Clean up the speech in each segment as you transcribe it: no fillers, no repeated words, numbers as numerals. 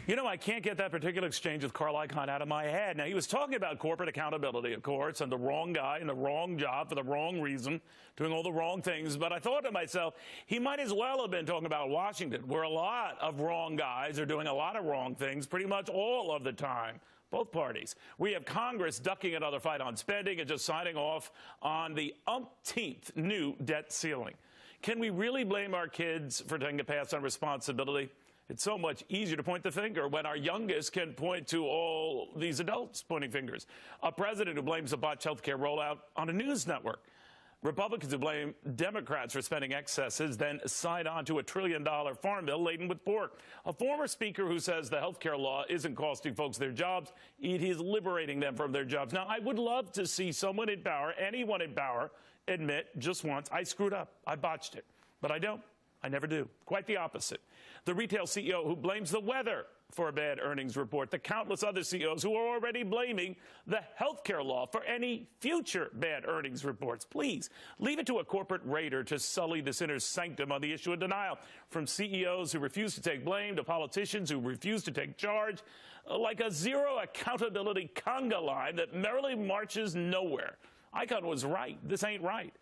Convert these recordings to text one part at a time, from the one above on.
You know, I can't get that particular exchange with Carl Icahn out of my head. Now, he was talking about corporate accountability, of course, and the wrong guy in the wrong job for the wrong reason, doing all the wrong things. But I thought to myself, he might as well have been talking about Washington, where a lot of wrong guys are doing a lot of wrong things pretty much all of the time. Both parties. We have Congress ducking another fight on spending and just signing off on the umpteenth new debt ceiling. Can we really blame our kids for taking a pass on responsibility? It's so much easier to point the finger when our youngest can point to all these adults pointing fingers. A president who blames the botched health care rollout on a news network. Republicans who blame Democrats for spending excesses, then sign on to a $1 trillion farm bill laden with pork. A former speaker who says the health care law isn't costing folks their jobs, it is liberating them from their jobs. Now, I would love to see someone in power, anyone in power, admit just once, I screwed up, I botched it. But I don't. I never do. Quite the opposite. The retail CEO who blames the weather for a bad earnings report. The countless other CEOs who are already blaming the health care law for any future bad earnings reports. Please, leave it to a corporate raider to sully the sinner's sanctum on the issue of denial. From CEOs who refuse to take blame to politicians who refuse to take charge, like a zero accountability conga line that merrily marches nowhere. Icahn was right. This ain't right.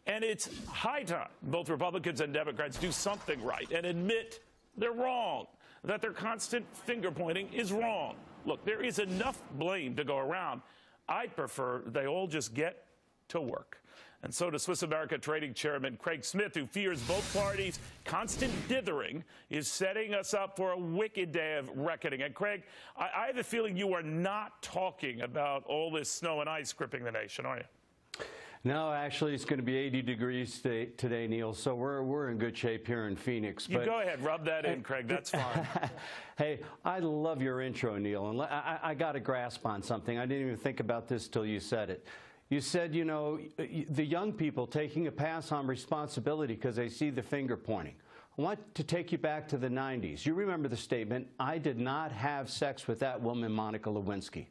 And it's high time both Republicans and Democrats do something right and admit they're wrong, that their constant finger-pointing is wrong. Look, there is enough blame to go around. I'd prefer they all just get to work. And so does Swiss America Trading Chairman Craig Smith, who fears both parties' constant dithering is setting us up for a wicked day of reckoning. And, Craig, I have a feeling you are not talking about all this snow and ice gripping the nation, are you? No, actually, it's going to be 80 degrees today, Neil, so we're in good shape here in Phoenix. You go ahead. Rub that in, Craig. That's fine. Hey, I love your intro, Neil, and I got a grasp on something. I didn't even think about this till you said it. You said, you know, the young people taking a pass on responsibility because they see the finger pointing. I want to take you back to the 90s. You remember the statement, I did not have sex with that woman, Monica Lewinsky.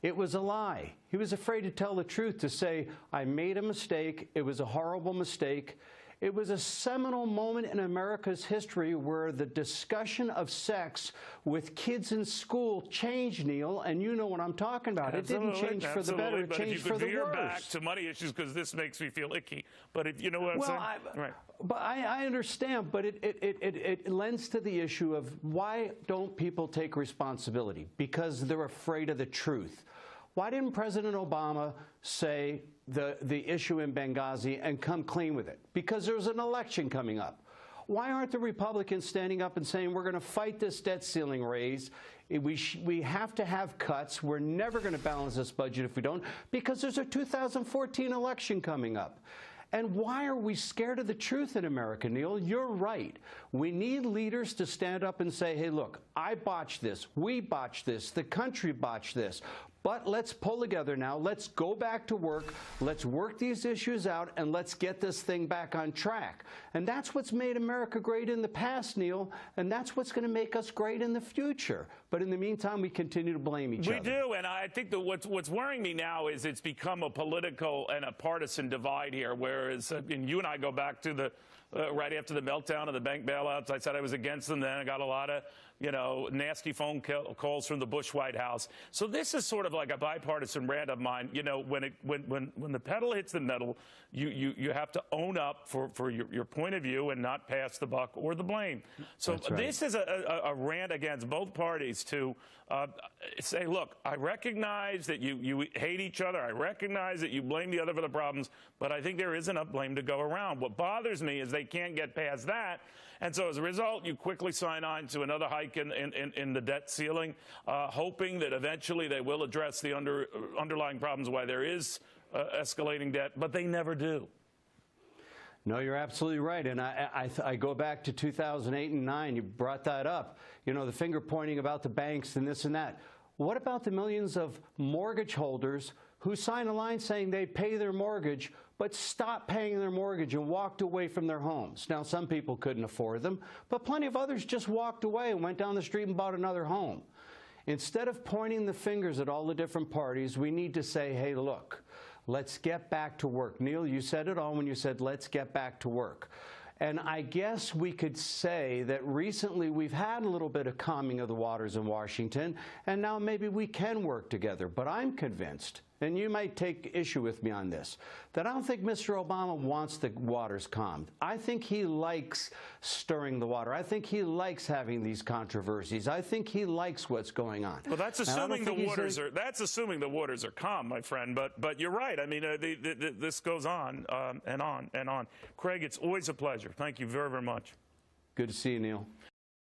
It was a lie. He was afraid to tell the truth, to say, I made a mistake. It was a horrible mistake. It was a seminal moment in America's history where the discussion of sex with kids in school changed, Neil, and you know what I'm talking about. Absolutely, it didn't change for the better, it changed for the worse. But if you could veer back to money issues, because this makes me feel icky, but if you know what I'm saying? Right. But I understand, but it lends to the issue of why don't people take responsibility? Because they're afraid of the truth. Why didn't President Obama say the issue in Benghazi and come clean with it? Because there's an election coming up. Why aren't the Republicans standing up and saying we're going to fight this debt ceiling raise? We have to have cuts. We're never going to balance this budget if we don't, because there's a 2014 election coming up. And why are we scared of the truth in America, Neil? You're right. We need leaders to stand up and say, hey, look, I botched this. We botched this. The country botched this. But let's pull together now. Let's go back to work. Let's work these issues out, and let's get this thing back on track. And that's what's made America great in the past, Neil, and that's what's going to make us great in the future. But in the meantime, we continue to blame each other. We do, and I think that what's worrying me now is it's become a political and a partisan divide here, whereas and you and I go back to the right after the meltdown of the bank bailouts. I said I was against them then. I got a lot of, you know, nasty phone calls from the Bush White House. So this is sort of like a bipartisan rant of mine. You know, when the pedal hits the metal, you have to own up for your point of view and not pass the buck or the blame. So right. This is a rant against both parties to say, look, I recognize that you hate each other. I recognize that you blame the other for the problems, but I think there is enough blame to go around. What bothers me is they can't get past that. And so as a result, you quickly sign on to another hike in the debt ceiling, hoping that eventually they will address the underlying problems why there is escalating debt, but they never do. No, you're absolutely right. And I go back to 2008 and 9. You brought that up. You know, the finger pointing about the banks and this and that. What about the millions of mortgage holders who signed a line saying they'd pay their mortgage but stopped paying their mortgage and walked away from their homes? Now, some people couldn't afford them, but plenty of others just walked away and went down the street and bought another home. Instead of pointing the fingers at all the different parties, we need to say, hey, look, let's get back to work. Neil, you said it all when you said, let's get back to work. And I guess we could say that recently we've had a little bit of calming of the waters in Washington, and now maybe we can work together. But I'm convinced, and you might take issue with me on this, that I don't think Mr. Obama wants the waters calmed. I think he likes stirring the water. I think he likes having these controversies. I think he likes what's going on. Well, that's assuming the waters are calm, my friend. But you're right. I mean, this goes on and on and on. Craig, it's always a pleasure. Thank you very, very much. Good to see you, Neil.